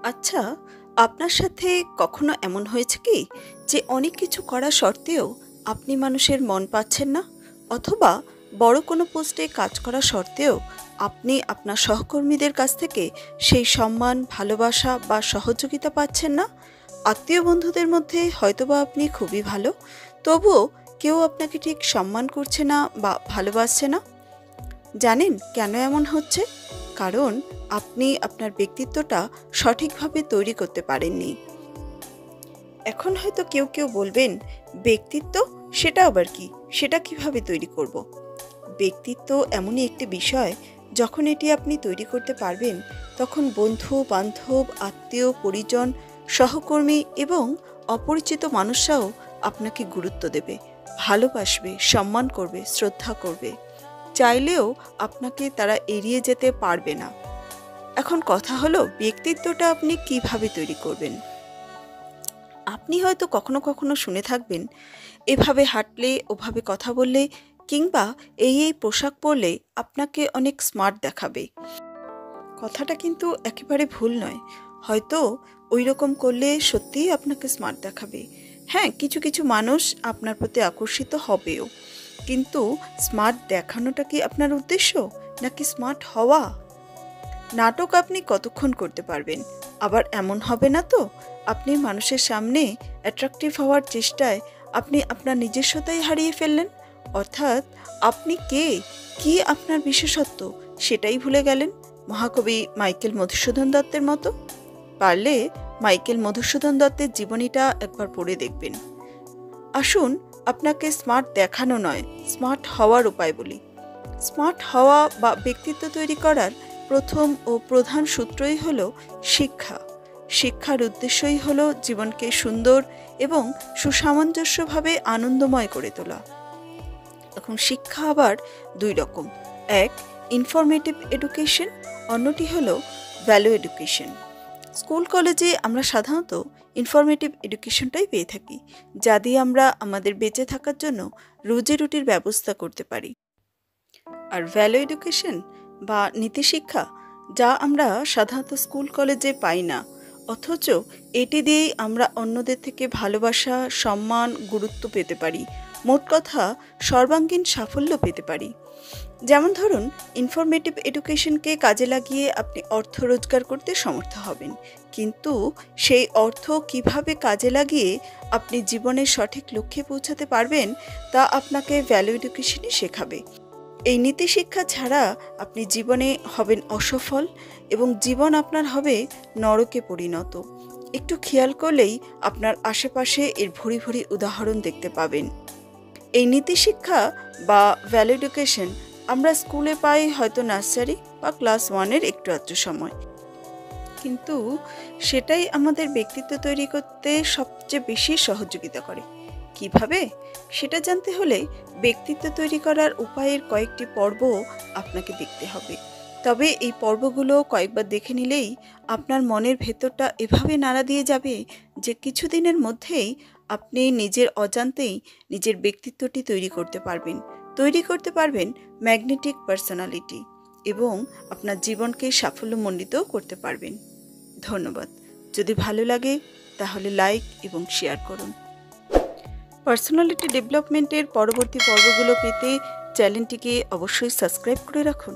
আচ্ছা, আপনার সাথে কখনো এমন হয়েছে কি যে অনেক কিছু করা সত্ত্বেও আপনি মানুষের মন পাচ্ছেন না? অথবা বড় কোনো পোস্টে কাজ করা সত্ত্বেও আপনি আপনার সহকর্মীদের কাছ থেকে সেই সম্মান, ভালোবাসা বা সহযোগিতা পাচ্ছেন না? আত্মীয় বন্ধুদের মধ্যে হয়তোবা আপনি খুবই ভালো, তবুও কেউ আপনাকে ঠিক সম্মান করছে না বা ভালোবাসছে না। জানেন কেন এমন হচ্ছে? কারণ আপনি আপনার ব্যক্তিত্বটা সঠিকভাবে তৈরি করতে পারেননি। এখন হয়তো কেউ কেউ বলবেন, ব্যক্তিত্ব সেটা আবার কি? সেটা কিভাবে তৈরি করব? ব্যক্তিত্ব এমনই একটি বিষয়, যখন এটি আপনি তৈরি করতে পারবেন, তখন বন্ধু বান্ধব, আত্মীয় পরিজন, সহকর্মী এবং অপরিচিত মানুষরাও আপনাকে গুরুত্ব দেবে, ভালোবাসবে, সম্মান করবে, শ্রদ্ধা করবে। চাইলেও আপনাকে তারা এড়িয়ে যেতে পারবে না। এখন কথা হলো, ব্যক্তিত্বটা আপনি কিভাবে তৈরি করবেন? আপনি হয়তো কখনো কখনো শুনে থাকবেন, এভাবে হাঁটলে, ওভাবে কথা বললে, কিংবা এই পোশাক পরলে আপনাকে অনেক স্মার্ট দেখাবে। কথাটা কিন্তু একেবারে ভুল নয়। হয়তো ওই রকম করলে সত্যিই আপনাকে স্মার্ট দেখাবে। হ্যাঁ, কিছু কিছু মানুষ আপনার প্রতি আকর্ষিত হবেও, কিন্তু স্মার্ট দেখানোটা কি আপনার উদ্দেশ্য, নাকি স্মার্ট হওয়া? নাটক আপনি কতক্ষণ করতে পারবেন? আবার এমন হবে না তো আপনি মানুষের সামনে অ্যাট্রাকটিভ হওয়ার চেষ্টায় আপনি আপনার নিজস্বতাই হারিয়ে ফেললেন। অর্থাৎ আপনি কে, কি আপনার বিশেষত্ব, সেটাই ভুলে গেলেন, মহাকবি মাইকেল মধুসূদন দত্তের মতো। পারলে মাইকেল মধুসূদন দত্তের জীবনীটা একবার পড়ে দেখবেন। আসুন, আপনাকে স্মার্ট দেখানো নয়, স্মার্ট হওয়ার উপায় বলি। স্মার্ট হওয়া বা ব্যক্তিত্ব তৈরি করার প্রথম ও প্রধান সূত্রই হলো শিক্ষা। শিক্ষার উদ্দেশ্যই হলো জীবনকে সুন্দর এবং সুসামঞ্জস্যভাবে আনন্দময় করে তোলা। এখন শিক্ষা আবার দুই রকম। এক, ইনফরমেটিভ এডুকেশন, অন্যটি হলো ভ্যালু এডুকেশন। স্কুল কলেজে আমরা সাধারণত ইনফরমেটিভ এডুকেশনটাই পেয়ে থাকি, যা দিয়ে আমরা আমাদের বেঁচে থাকার জন্য রুজি রুটির ব্যবস্থা করতে পারি। আর ভ্যালু এডুকেশন বা নীতিশিক্ষা, যা আমরা সাধারণত স্কুল কলেজে পাই না, অথচ এটি দিয়েই আমরা অন্যদের থেকে ভালোবাসা, সম্মান, গুরুত্ব পেতে পারি। মোট কথা, সর্বাঙ্গীন সাফল্য পেতে পারি। যেমন ধরুন, ইনফরমেটিভ এডুকেশনকে কাজে লাগিয়ে আপনি অর্থ রোজগার করতে সমর্থ হবেন, কিন্তু সেই অর্থ কিভাবে কাজে লাগিয়ে আপনি জীবনের সঠিক লক্ষ্যে পৌঁছাতে পারবেন, তা আপনাকে ভ্যালু এডুকেশনই শেখাবে। এই নীতিশিক্ষা ছাড়া আপনি জীবনে হবেন অসফল এবং জীবন আপনার হবে নরকে পরিণত। একটু খেয়াল করলেই আপনার আশেপাশে এর ভরি ভরি উদাহরণ দেখতে পাবেন। এই নীতিশিক্ষা বা ভ্যালু এডুকেশন আমরা স্কুলে পাই হয়তো নার্সারি বা ক্লাস 1-এর একটু আধটু সময়, কিন্তু সেটাই আমাদের ব্যক্তিত্ব তৈরি করতে সবচেয়ে বেশি সহযোগিতা করে। কিভাবে? সেটা জানতে হলে ব্যক্তিত্ব তৈরি করার উপায়ের কয়েকটি পর্ব আপনাকে দেখতে হবে। তবে এই পর্বগুলো কয়েকবার দেখে নিলেই আপনার মনের ভেতরটা এভাবে নাড়া দিয়ে যাবে যে কিছুদিনের মধ্যেই আপনি নিজের অজান্তেই নিজের ব্যক্তিত্বটি তৈরি করতে পারবেন। তৈরি করতে পারবেন ম্যাগনেটিক পার্সোনালিটি, এবং আপনার জীবনকে সাফল্যমণ্ডিতও করতে পারবেন। ধন্যবাদ। যদি ভালো লাগে তাহলে লাইক এবং শেয়ার করুন। পার্সোনালিটি ডেভেলপমেন্টের পরবর্তী পর্বগুলো পেতে চ্যানেলটিকে অবশ্যই সাবস্ক্রাইব করে রাখুন।